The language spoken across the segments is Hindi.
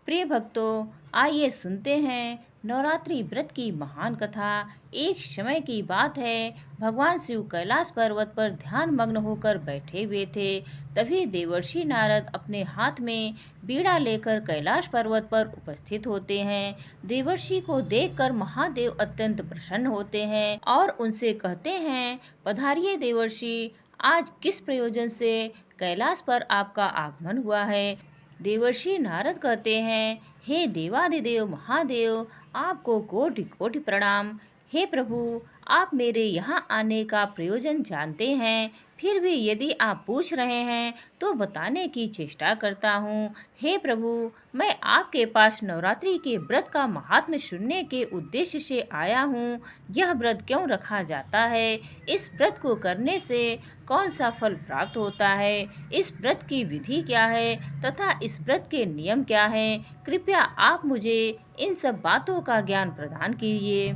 प्रिय भक्तों, आइए सुनते हैं नवरात्रि व्रत की महान कथा। एक समय की बात है, भगवान शिव कैलाश पर्वत पर ध्यान मग्न होकर बैठे हुए थे। तभी देवर्षि नारद अपने हाथ में बीड़ा लेकर कैलाश पर्वत पर उपस्थित होते हैं। देवर्षि को देखकर महादेव अत्यंत प्रसन्न होते हैं और उनसे कहते हैं, पधारिए देवर्षि, आज किस प्रयोजन से कैलाश पर आपका आगमन हुआ है। देवर्षि नारद कहते हैं, हे देवादिदेव महादेव, आपको कोटि कोटि प्रणाम। हे प्रभु, आप मेरे यहाँ आने का प्रयोजन जानते हैं, फिर भी यदि आप पूछ रहे हैं तो बताने की चेष्टा करता हूँ। हे प्रभु, मैं आपके पास नवरात्रि के व्रत का महात्म्य सुनने के उद्देश्य से आया हूँ। यह व्रत क्यों रखा जाता है, इस व्रत को करने से कौन सा फल प्राप्त होता है, इस व्रत की विधि क्या है तथा इस व्रत के नियम क्या हैं। कृपया आप मुझे इन सब बातों का ज्ञान प्रदान कीजिए।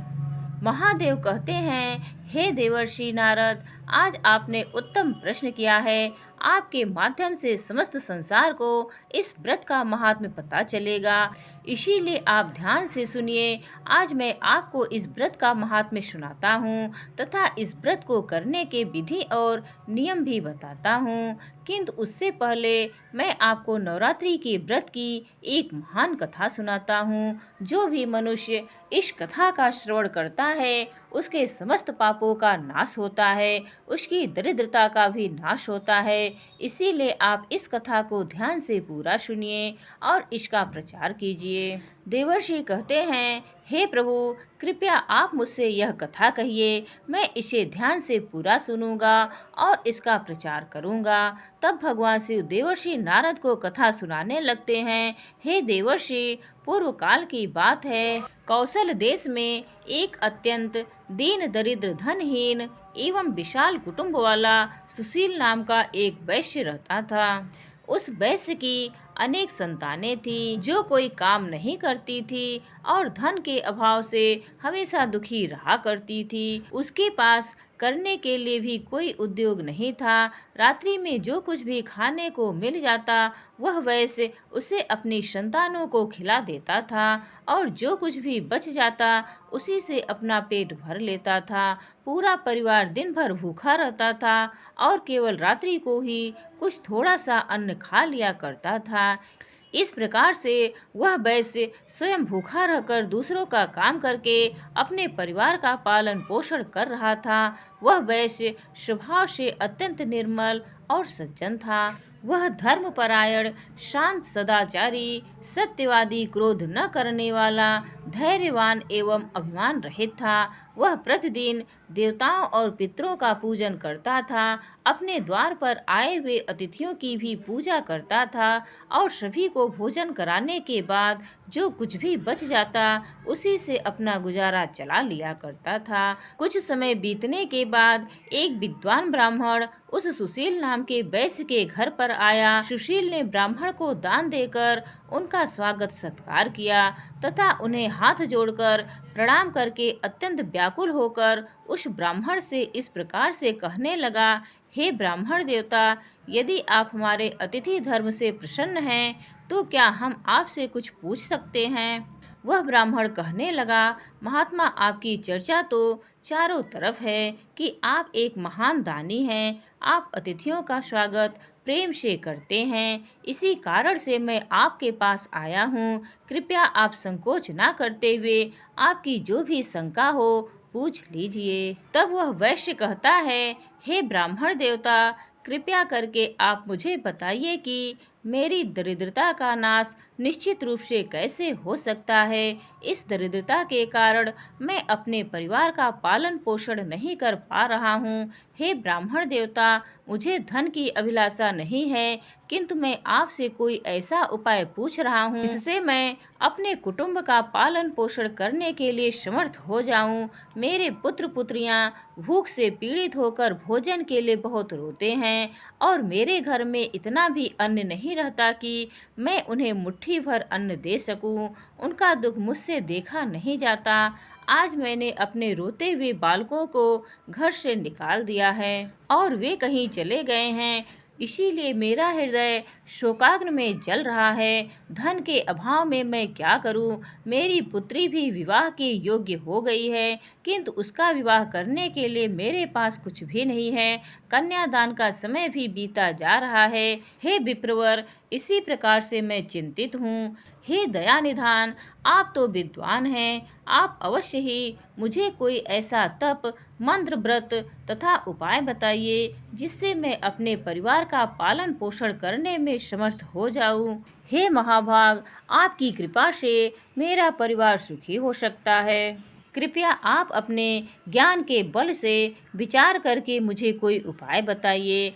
महादेव कहते हैं, हे देवर्षि नारद, आज आपने उत्तम प्रश्न किया है। आपके माध्यम से समस्त संसार को इस व्रत का महात्म्य पता चलेगा, इसीलिए आप ध्यान से सुनिए। आज मैं आपको इस व्रत का महात्म्य सुनाता हूँ तथा इस व्रत को करने के विधि और नियम भी बताता हूँ। किंतु उससे पहले मैं आपको नवरात्रि के व्रत की एक महान कथा सुनाता हूँ। जो भी मनुष्य इस कथा का श्रवण करता है, उसके समस्त पापों का नाश होता है, उसकी दरिद्रता का भी नाश होता है। इसीलिए आप इस कथा को ध्यान से पूरा सुनिए और इसका प्रचार कीजिए। देवर्षि कहते हैं, हे प्रभु, कृपया आप मुझसे यह कथा कहिए, मैं इसे ध्यान से पूरा सुनूंगा और इसका प्रचार करूंगा। तब भगवान शिव देवर्षि नारद को कथा सुनाने लगते हैं। हे देवर्षि, पूर्व काल की बात है, कौशल देश में एक अत्यंत दीन दरिद्र धनहीन एवं विशाल कुटुंब वाला सुशील नाम का एक वैश्य रहता था। उस वैश्य की अनेक संतानें थी, जो कोई काम नहीं करती थी और धन के अभाव से हमेशा दुखी रहा करती थी। उसके पास करने के लिए भी कोई उद्योग नहीं था। रात्रि में जो कुछ भी खाने को मिल जाता, वह वैश्य उसे अपनी संतानों को खिला देता था और जो कुछ भी बच जाता उसी से अपना पेट भर लेता था। पूरा परिवार दिन भर भूखा रहता था और केवल रात्रि को ही कुछ थोड़ा सा अन्न खा लिया करता था। इस प्रकार से वह वैश्य स्वयं भूखा रहकर दूसरों का काम करके अपने परिवार का पालन पोषण कर रहा था। वह वैश्य स्वभाव से अत्यंत निर्मल और सज्जन था। वह धर्मपरायण, शांत, सदाचारी, सत्यवादी, क्रोध न करने वाला, धैर्यवान एवं अभिमान रहित था। वह प्रतिदिन देवताओं और पितरों का पूजन करता था, अपने द्वार पर आए हुए अतिथियों की भी पूजा करता था और सभी को भोजन कराने के बाद जो कुछ भी बच जाता उसी से अपना गुजारा चला लिया करता था। कुछ समय बीतने के बाद एक विद्वान ब्राह्मण उस सुशील नाम के वैश्य के घर पर आया। सुशील ने ब्राह्मण को दान देकर उनका स्वागत सत्कार किया तथा उन्हें हाथ जोड़कर प्रणाम करके अत्यंत व्याकुल होकर उस ब्राह्मण से इस प्रकार से कहने लगा, हे ब्राह्मण देवता, यदि आप हमारे अतिथि धर्म से प्रसन्न हैं तो क्या हम आपसे कुछ पूछ सकते हैं। वह ब्राह्मण कहने लगा, महात्मा, आपकी चर्चा तो चारों तरफ है कि आप एक महान दानी हैं। आप अतिथियों का स्वागत प्रेम से करते हैं, इसी कारण से मैं आपके पास आया हूँ। कृपया आप संकोच ना करते हुए आपकी जो भी शंका हो पूछ लीजिए। तब वह वैश्य कहता है, हे ब्राह्मण देवता, कृपया करके आप मुझे बताइए कि मेरी दरिद्रता का नाश निश्चित रूप से कैसे हो सकता है। इस दरिद्रता के कारण मैं अपने परिवार का पालन पोषण नहीं कर पा रहा हूँ। हे ब्राह्मण देवता, मुझे धन की अभिलाषा नहीं है, किंतु मैं आपसे कोई ऐसा उपाय पूछ रहा हूँ जिससे मैं अपने कुटुंब का पालन पोषण करने के लिए समर्थ हो जाऊं। मेरे पुत्र पुत्रियां भूख से पीड़ित होकर भोजन के लिए बहुत रोते हैं और मेरे घर में इतना भी अन्न नहीं रहता कि मैं उन्हें मुट्ठी भर अन्न दे सकूं। उनका दुख मुझसे देखा नहीं जाता। आज मैंने अपने रोते हुए बालकों को घर से निकाल दिया है और वे कहीं चले गए हैं। इसीलिए मेरा हृदय शोकाग्नि में जल रहा है। धन के अभाव में मैं क्या करूं? मेरी पुत्री भी विवाह के योग्य हो गई है, किंतु उसका विवाह करने के लिए मेरे पास कुछ भी नहीं है। कन्यादान का समय भी बीता जा रहा है। हे विप्रवर, इसी प्रकार से मैं चिंतित हूँ। हे दयानिधान, आप तो विद्वान हैं, आप अवश्य ही मुझे कोई ऐसा तप, मंत्र, व्रत तथा उपाय बताइए जिससे मैं अपने परिवार का पालन पोषण करने में समर्थ हो जाऊं। हे महाभाग, आपकी कृपा से मेरा परिवार सुखी हो सकता है। कृपया आप अपने ज्ञान के बल से विचार करके मुझे कोई उपाय बताइए।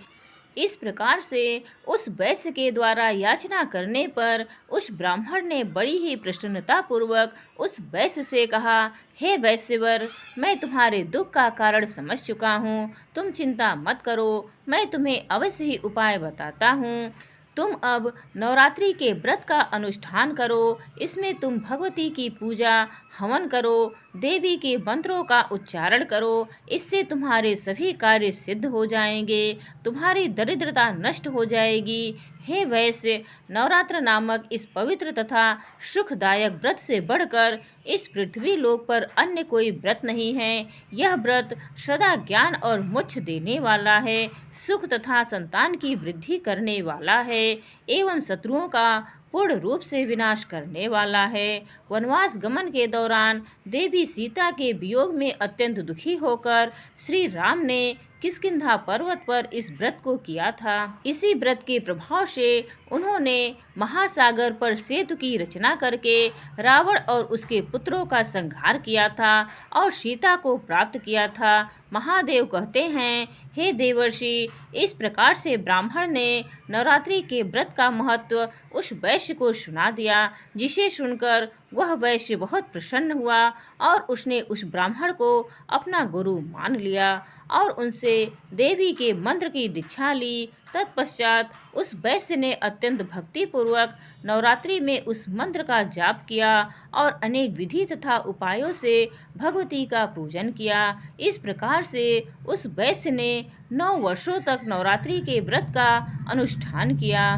इस प्रकार से उस वैश्य के द्वारा याचना करने पर उस ब्राह्मण ने बड़ी ही प्रसन्नता पूर्वक उस वैश्य से कहा, हे वैश्यवर, मैं तुम्हारे दुख का कारण समझ चुका हूँ। तुम चिंता मत करो, मैं तुम्हें अवश्य ही उपाय बताता हूँ। तुम अब नवरात्रि के व्रत का अनुष्ठान करो। इसमें तुम भगवती की पूजा, हवन करो, देवी के मंत्रों का उच्चारण करो। इससे तुम्हारे सभी कार्य सिद्ध हो जाएंगे, तुम्हारी दरिद्रता नष्ट हो जाएगी। हे वैश्य, नवरात्र नामक इस पवित्र तथा सुखदायक व्रत से बढ़कर इस पृथ्वी लोक पर अन्य कोई व्रत नहीं है। यह व्रत सदा ज्ञान और मोक्ष देने वाला है, सुख तथा संतान की वृद्धि करने वाला है एवं शत्रुओं का पूर्ण रूप से विनाश करने वाला है। वनवास गमन के दौरान देवी सीता के वियोग में अत्यंत दुखी होकर श्री राम ने किष्किंधा पर्वत पर इस व्रत को किया था। इसी व्रत के प्रभाव से उन्होंने महासागर पर सेतु की रचना करके रावण और उसके पुत्रों का संहार किया था और सीता को प्राप्त किया था। महादेव कहते हैं, हे देवर्षि, इस प्रकार से ब्राह्मण ने नवरात्रि के व्रत का महत्व उस वैश्य को सुना दिया, जिसे सुनकर वह वैश्य बहुत प्रसन्न हुआ और उसने उस ब्राह्मण को अपना गुरु मान लिया और उनसे देवी के मंत्र की दीक्षा ली। तत्पश्चात उस वैश्य ने अत्यंत भक्तिपूर्वक नवरात्रि में उस मंत्र का जाप किया और अनेक विधि तथा उपायों से भगवती का पूजन किया। इस प्रकार से उस वैश्य ने 9 वर्षों तक नवरात्रि के व्रत का अनुष्ठान किया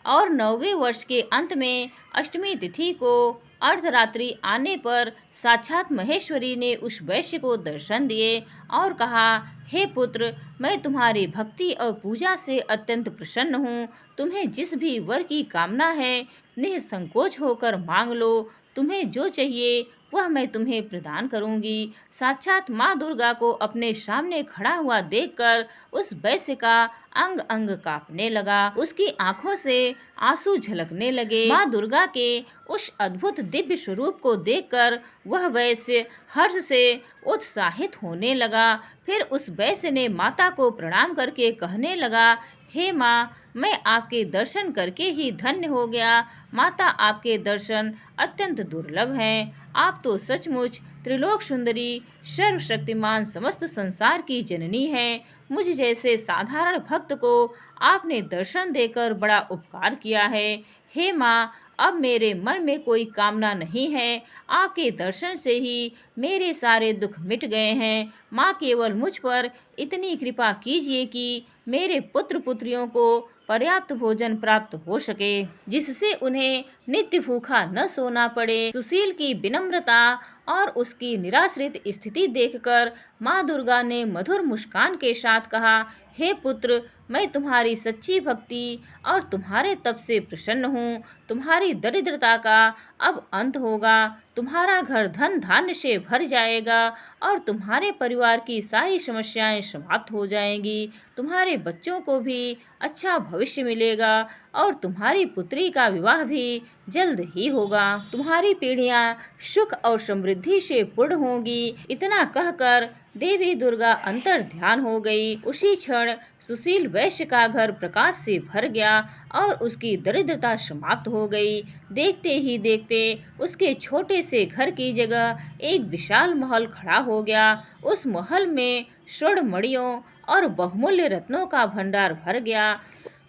और 9वें वर्ष के अंत में अष्टमी तिथि को अर्धरात्रि आने पर साक्षात महेश्वरी ने उस वैश्य को दर्शन दिए और कहा, हे पुत्र, मैं तुम्हारी भक्ति और पूजा से अत्यंत प्रसन्न हूँ। तुम्हें जिस भी वर की कामना है निसंकोच होकर मांग लो। तुम्हें जो चाहिए वह मैं तुम्हें प्रदान करूंगी। साक्षात माँ दुर्गा को अपने सामने खड़ा हुआ देखकर उस वैश्य का अंग अंग कांपने लगा। उसकी आंखों से आंसू झलकने लगे। माँ दुर्गा के उस अद्भुत दिव्य स्वरूप को देखकर वह वैश्य हर्ष से उत्साहित होने लगा। फिर उस वैश्य ने माता को प्रणाम करके कहने लगा, हे माँ, मैं आपके दर्शन करके ही धन्य हो गया। माता, आपके दर्शन अत्यंत दुर्लभ हैं। आप तो सचमुच त्रिलोक सुंदरी, सर्वशक्तिमान, समस्त संसार की जननी है। मुझ जैसे साधारण भक्त को आपने दर्शन देकर बड़ा उपकार किया है। हे माँ, अब मेरे मन में कोई कामना नहीं है। आपके दर्शन से ही मेरे सारे दुख मिट गए हैं। माँ, केवल मुझ पर इतनी कृपा कीजिए कि मेरे पुत्र पुत्रियों को पर्याप्त भोजन प्राप्त हो सके, जिससे उन्हें नित्य भूखा न सोना पड़े। सुशील की विनम्रता और उसकी निराश्रित स्थिति देखकर माँ दुर्गा ने मधुर मुस्कान के साथ कहा, हे पुत्र, मैं तुम्हारी सच्ची भक्ति और तुम्हारे तप से प्रसन्न हूँ। तुम्हारी दरिद्रता का अब अंत होगा। तुम्हारा घर धन धान्य से भर जाएगा और तुम्हारे परिवार की सारी समस्याएं समाप्त हो जाएंगी। तुम्हारे बच्चों को भी अच्छा भविष्य मिलेगा और तुम्हारी पुत्री का विवाह भी जल्द ही होगा। तुम्हारी पीढ़ियां सुख और समृद्धि से पूर्ण होंगी। इतना कहकर देवी दुर्गा अंतर ध्यान हो गई। उसी क्षण सुशील वैश्य का घर प्रकाश से भर गया और उसकी दरिद्रता समाप्त हो गई। देखते ही देखते उसके छोटे से घर की जगह एक विशाल महल खड़ा हो गया। उस महल में स्वर्ण मणियों और बहुमूल्य रत्नों का भंडार भर गया।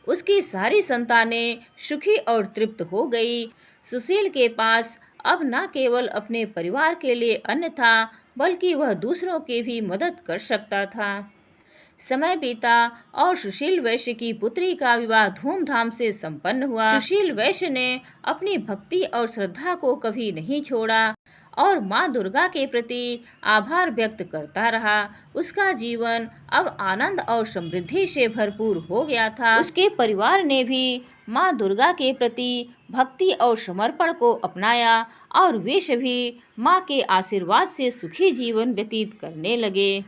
उसकी सारी संतानें सुखी और तृप्त हो गई। सुशील के पास अब न केवल अपने परिवार के लिए अन्न था, बल्कि वह दूसरों की भी मदद कर सकता था। समय बीता और सुशील वैश्य की पुत्री का विवाह धूमधाम से संपन्न हुआ। सुशील वैश्य ने अपनी भक्ति और श्रद्धा को कभी नहीं छोड़ा और माँ दुर्गा के प्रति आभार व्यक्त करता रहा। उसका जीवन अब आनंद और समृद्धि से भरपूर हो गया था। उसके परिवार ने भी माँ दुर्गा के प्रति भक्ति और समर्पण को अपनाया और वे सभी माँ के आशीर्वाद से सुखी जीवन व्यतीत करने लगे।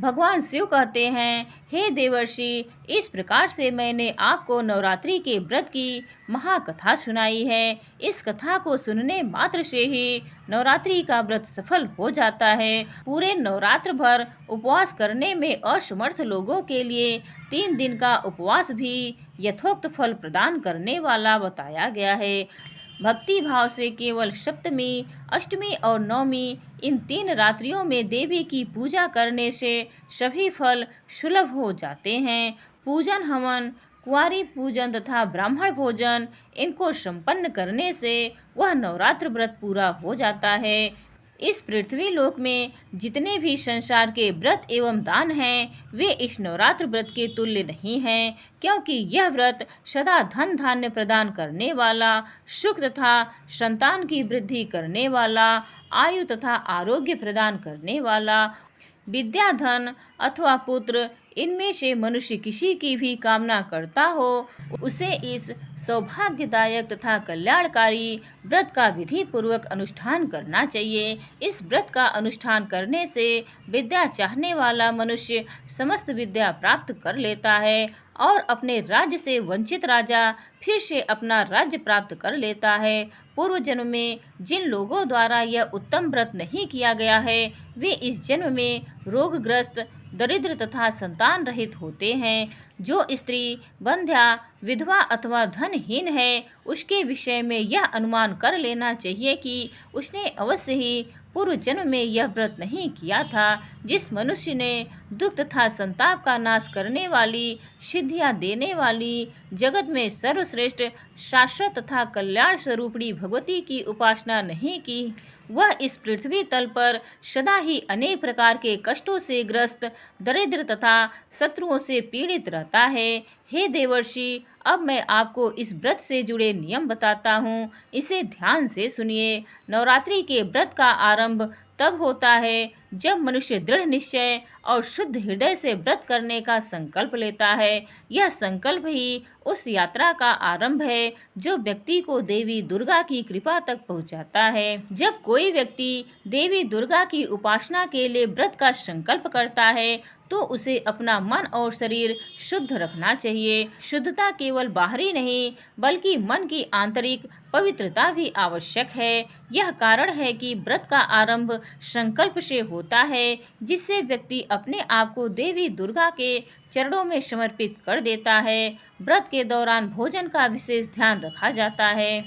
भगवान शिव कहते हैं, हे देवर्षि, इस प्रकार से मैंने आपको नवरात्रि के व्रत की महाकथा सुनाई है। इस कथा को सुनने मात्र से ही नवरात्रि का व्रत सफल हो जाता है। पूरे नवरात्र भर उपवास करने में असमर्थ लोगों के लिए 3 दिन का उपवास भी यथोक्त फल प्रदान करने वाला बताया गया है। भक्ति भाव से केवल सप्तमी, अष्टमी और नवमी इन 3 रात्रियों में देवी की पूजा करने से सभी फल सुलभ हो जाते हैं। पूजन हवन, कुंवारी पूजन तथा ब्राह्मण भोजन इनको संपन्न करने से वह नवरात्र व्रत पूरा हो जाता है। इस पृथ्वी लोक में जितने भी संसार के व्रत एवं दान हैं, वे इस नवरात्र व्रत के तुल्य नहीं हैं, क्योंकि यह व्रत सदा धन धान्य प्रदान करने वाला, सुख तथा संतान की वृद्धि करने वाला, आयु तथा आरोग्य प्रदान करने वाला, विद्या, धन अथवा पुत्र इनमें से मनुष्य किसी की भी कामना करता हो, उसे इस सौभाग्यदायक तथा कल्याणकारी व्रत का विधि पूर्वक अनुष्ठान करना चाहिए। इस व्रत का अनुष्ठान करने से विद्या चाहने वाला मनुष्य समस्त विद्या प्राप्त कर लेता है और अपने राज्य से वंचित राजा फिर से अपना राज्य प्राप्त कर लेता है। पूर्व जन्म में जिन लोगों द्वारा यह उत्तम व्रत नहीं किया गया है, वे इस जन्म में रोगग्रस्त, दरिद्र तथा संतान रहित होते हैं। जो स्त्री बंध्या, विधवा अथवा धनहीन है, उसके विषय में यह अनुमान कर लेना चाहिए कि उसने अवश्य ही पूर्व जन्म में यह व्रत नहीं किया था। जिस मनुष्य ने दुख तथा संताप का नाश करने वाली, सिद्धियां देने वाली, जगत में सर्वश्रेष्ठ, शाश्वत तथा कल्याण स्वरूपिणी भगवती की उपासना नहीं की, वह इस पृथ्वी तल पर सदा ही अनेक प्रकार के कष्टों से ग्रस्त, दरिद्र तथा शत्रुओं से पीड़ित रहता है। हे देवर्षि, अब मैं आपको इस व्रत से जुड़े नियम बताता हूँ, इसे ध्यान से सुनिए। नवरात्रि के व्रत का आरंभ तब होता है जब मनुष्य दृढ़ निश्चय और शुद्ध हृदय से व्रत करने का संकल्प लेता है। यह संकल्प ही उस यात्रा का आरंभ है जो व्यक्ति को देवी दुर्गा की कृपा तक पहुंचाता है। जब कोई व्यक्ति देवी दुर्गा की उपासना के लिए व्रत का संकल्प करता है तो उसे अपना मन और शरीर शुद्ध रखना चाहिए। शुद्धता केवल बाहरी नहीं बल्कि मन की आंतरिक पवित्रता भी आवश्यक है। यह कारण है कि व्रत का आरंभ संकल्प से होता है, जिससे व्यक्ति अपने आप को देवी दुर्गा के चरणों में समर्पित कर देता है। व्रत के दौरान भोजन का विशेष ध्यान रखा जाता है।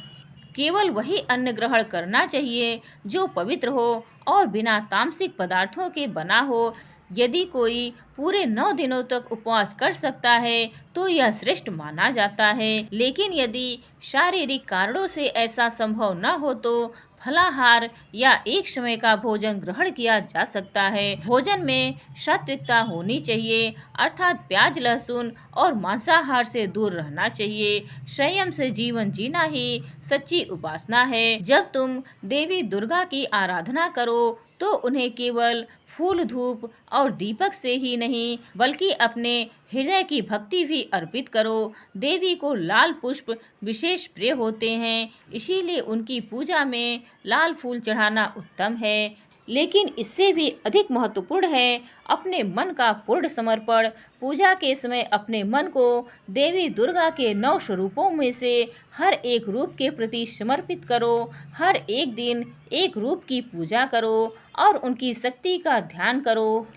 केवल वही अन्न ग्रहण करना चाहिए जो पवित्र हो और बिना तामसिक पदार्थों के बना हो। यदि कोई पूरे 9 दिनों तक उपवास कर सकता है तो यह श्रेष्ठ माना जाता है, लेकिन यदि शारीरिक कारणों से ऐसा संभव न हो तो फलाहार या एक समय का भोजन ग्रहण किया जा सकता है। भोजन में सात्विकता होनी चाहिए, अर्थात प्याज, लहसुन और मांसाहार से दूर रहना चाहिए। संयम से जीवन जीना ही सच्ची उपासना है। जब तुम देवी दुर्गा की आराधना करो तो उन्हें केवल फूल, धूप और दीपक से ही नहीं बल्कि अपने हृदय की भक्ति भी अर्पित करो। देवी को लाल पुष्प विशेष प्रिय होते हैं, इसीलिए उनकी पूजा में लाल फूल चढ़ाना उत्तम है। लेकिन इससे भी अधिक महत्वपूर्ण है अपने मन का पूर्ण समर्पण। पूजा के समय अपने मन को देवी दुर्गा के 9 स्वरूपों में से हर एक रूप के प्रति समर्पित करो। हर एक दिन एक रूप की पूजा करो और उनकी शक्ति का ध्यान करो।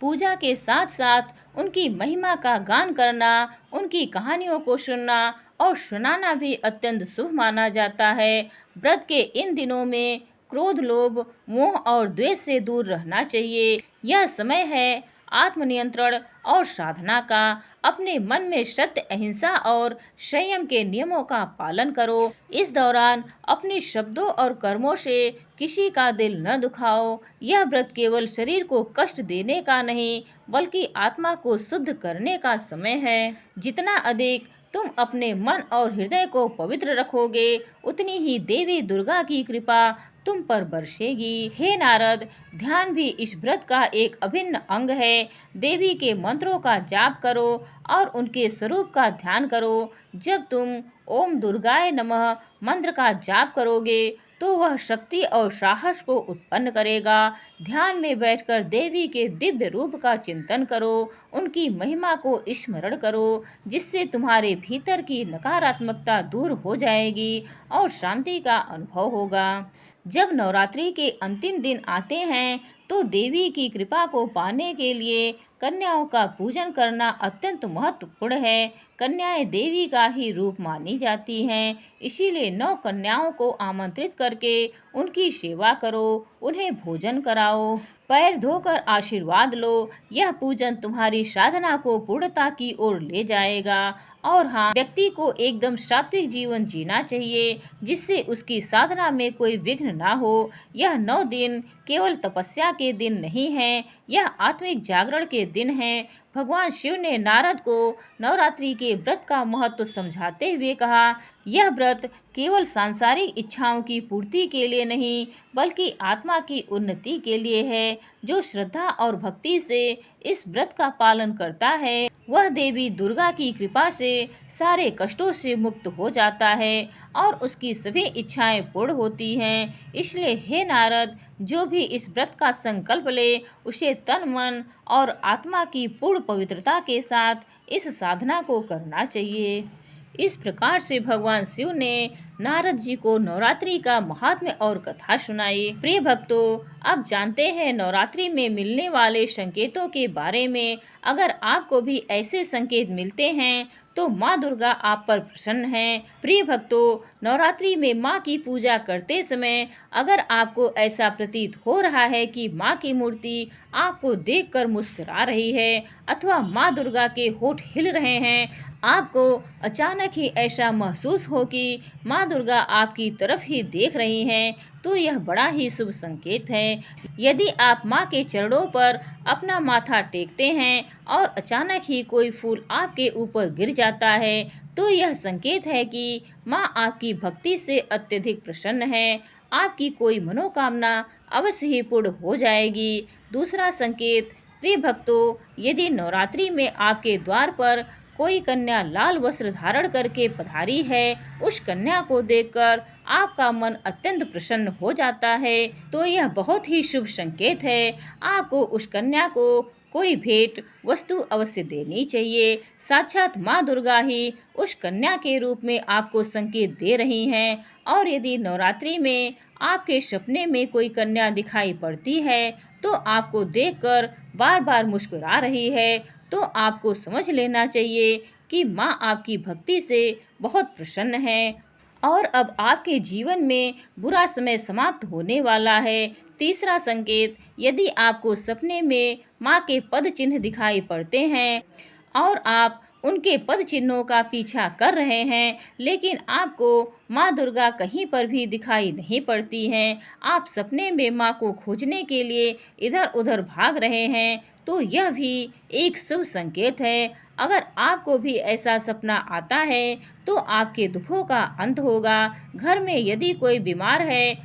पूजा के साथ साथ उनकी महिमा का गान करना, उनकी कहानियों को सुनना और सुनाना भी अत्यंत शुभ माना जाता है। व्रत के इन दिनों में क्रोध, लोभ, मोह और द्वेष से दूर रहना चाहिए। यह समय है आत्मनियंत्रण और साधना का। अपने मन में सत्य, अहिंसा और संयम के नियमों का पालन करो। इस दौरान अपने शब्दों और कर्मों से किसी का दिल न दुखाओ। यह व्रत केवल शरीर को कष्ट देने का नहीं, बल्कि आत्मा को शुद्ध करने का समय है। जितना अधिक तुम अपने मन और हृदय को पवित्र रखोगे, उतनी ही देवी दुर्गा की कृपा तुम पर बरसेगी। हे नारद, ध्यान भी इस व्रत का एक अभिन्न अंग है। देवी के मंत्रों का जाप करो और उनके स्वरूप का ध्यान करो। जब तुम ओम दुर्गाय नमः मंत्र का जाप करोगे, तो वह शक्ति और साहस को उत्पन्न करेगा। ध्यान में बैठकर देवी के दिव्य रूप का चिंतन करो, उनकी महिमा को स्मरण करो, जिससे तुम्हारे भीतर की नकारात्मकता दूर हो जाएगी और शांति का अनुभव होगा। जब नवरात्रि के अंतिम दिन आते हैं, तो देवी की कृपा को पाने के लिए कन्याओं का पूजन करना अत्यंत महत्वपूर्ण है। कन्याएं देवी का ही रूप मानी जाती हैं, इसीलिए 9 कन्याओं को आमंत्रित करके उनकी सेवा करो, उन्हें भोजन कराओ, पैर धोकर आशीर्वाद लो। यह पूजन तुम्हारी साधना को पूर्णता की ओर ले जाएगा। और हाँ, व्यक्ति को एकदम सात्विक जीवन जीना चाहिए, जिससे उसकी साधना में कोई विघ्न ना हो। यह 9 दिन केवल तपस्या के दिन नहीं है, यह आत्मिक जागरण के दिन है। भगवान शिव ने नारद को नवरात्रि के व्रत का महत्व समझाते हुए कहा, यह व्रत केवल सांसारिक इच्छाओं की पूर्ति के लिए नहीं, बल्कि आत्मा की उन्नति के लिए है। जो श्रद्धा और भक्ति से इस व्रत का पालन करता है, वह देवी दुर्गा की कृपा से सारे कष्टों से मुक्त हो जाता है और उसकी सभी इच्छाएं पूर्ण होती हैं। इसलिए हे नारद, जो भी इस व्रत का संकल्प ले, उसे तन, मन और आत्मा की पूर्ण पवित्रता के साथ इस साधना को करना चाहिए। इस प्रकार से भगवान शिव ने नारद जी को नवरात्रि का महात्म्य और कथा सुनाई। प्रिय भक्तों, अब जानते हैं नवरात्रि में मिलने वाले संकेतों के बारे में। अगर आपको भी ऐसे संकेत मिलते हैं, तो माँ दुर्गा आप पर प्रसन्न है। प्रिय भक्तों, नवरात्रि में माँ की पूजा करते समय अगर आपको ऐसा प्रतीत हो रहा है कि माँ की मूर्ति आपको देखकर मुस्कुरा रही है, अथवा माँ दुर्गा के होंठ हिल रहे हैं, आपको अचानक ही ऐसा महसूस हो कि माँ दुर्गा आपकी तरफ ही देख रही हैं, तो यह बड़ा ही शुभ संकेत है। यदि आप माँ के चरणों पर अपना माथा टेकते हैं और अचानक ही कोई फूल आपके ऊपर गिर जाता है, तो यह संकेत है कि माँ आपकी भक्ति से अत्यधिक प्रसन्न है। आपकी कोई मनोकामना अवश्य ही पूर्ण हो जाएगी। दूसरा संकेत, प्रिय भक्तों, यदि नवरात्रि में आपके द्वार पर कोई कन्या लाल वस्त्र धारण करके पधारी है, उस कन्या को देखकर आपका मन अत्यंत प्रसन्न हो जाता है, तो यह बहुत ही शुभ संकेत है। आपको उस कन्या को कोई भेंट वस्तु अवश्य देनी चाहिए। साक्षात माँ दुर्गा ही उस कन्या के रूप में आपको संकेत दे रही हैं। और यदि नवरात्रि में आपके सपने में कोई कन्या दिखाई पड़ती है, तो आपको देखकर बार बार मुस्कुरा रही है, तो आपको समझ लेना चाहिए कि माँ आपकी भक्ति से बहुत प्रसन्न है और अब आपके जीवन में बुरा समय समाप्त होने वाला है। तीसरा संकेत, यदि आपको सपने में माँ के पद चिन्ह दिखाई पड़ते हैं और आप उनके पद चिन्हों का पीछा कर रहे हैं, लेकिन आपको माँ दुर्गा कहीं पर भी दिखाई नहीं पड़ती हैं, आप सपने में माँ को खोजने के लिए इधर उधर भाग रहे हैं, तो यह भी एक शुभ संकेत है। अगर आपको भी ऐसा सपना आता है, तो आपके दुखों का अंत होगा। घर में यदि कोई बीमार है,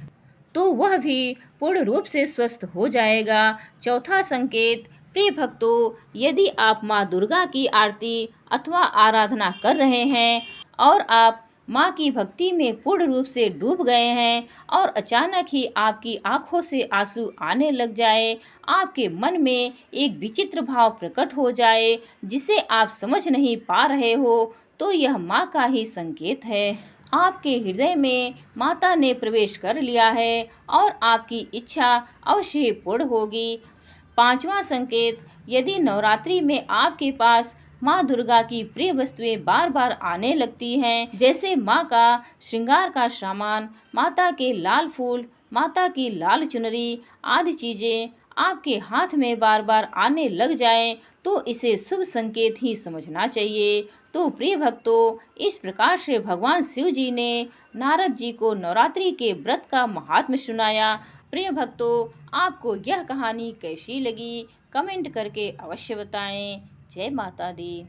तो वह भी पूर्ण रूप से स्वस्थ हो जाएगा। चौथा संकेत, प्रिय भक्तों, यदि आप माँ दुर्गा की आरती अथवा आराधना कर रहे हैं और आप माँ की भक्ति में पूर्ण रूप से डूब गए हैं और अचानक ही आपकी आंखों से आंसू आने लग जाए, आपके मन में एक विचित्र भाव प्रकट हो जाए जिसे आप समझ नहीं पा रहे हो, तो यह माँ का ही संकेत है। आपके हृदय में माता ने प्रवेश कर लिया है और आपकी इच्छा अवश्य पूर्ण होगी। पांचवा संकेत, यदि नवरात्रि में आपके पास माँ दुर्गा की प्रिय वस्तुएं बार बार आने लगती हैं, जैसे माँ का श्रृंगार का सामान, माता के लाल फूल, माता की लाल चुनरी आदि चीजें आपके हाथ में बार बार आने लग जाए तो इसे शुभ संकेत ही समझना चाहिए। तो प्रिय भक्तों, इस प्रकार से भगवान शिव जी ने नारद जी को नवरात्रि के व्रत का महात्म्य सुनाया। प्रिय भक्तों, आपको यह कहानी कैसी लगी कमेंट करके अवश्य बताएं। जय माता दी।